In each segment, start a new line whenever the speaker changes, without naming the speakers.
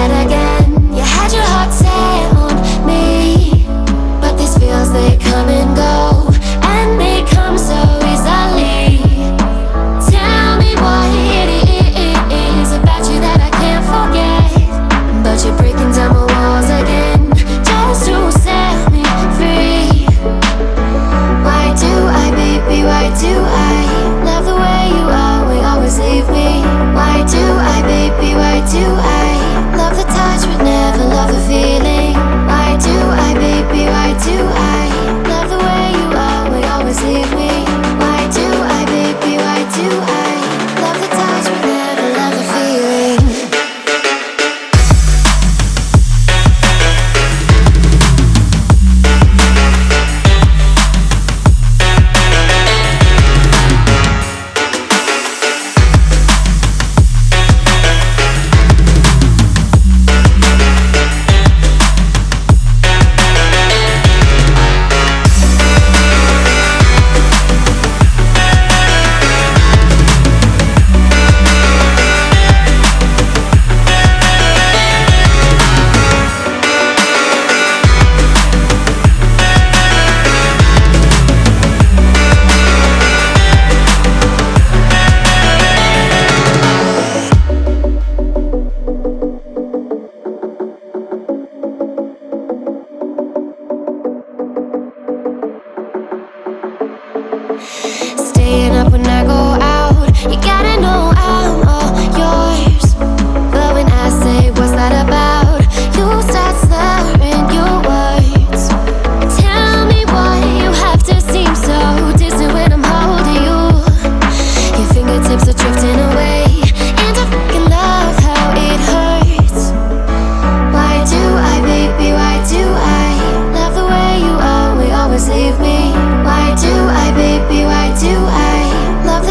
that again. You had your heart set on me, but these feels, they come and go, and they come so easily. Tell me what it is about you that I can't forget, but you're breaking down my walls again, just to set me free. Why do I, baby, why do I love the way you always leave me? Why do I, baby, why do I love the touch but never love the feeling? Why do I, baby, why do I love the way you always leave me? Why do I, baby, why do I love the touch but never love the feeling? Staying up when I go out, you gotta know I'm all yours. But when I say what's that about, you start slurring your words. Tell me why you have to seem so distant when I'm holding you. Your fingertips are drifting away, and I fucking love how it hurts. Why do I, baby, why do I love the way you always leave me? Why do I, baby, why do I love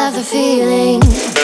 have the feeling.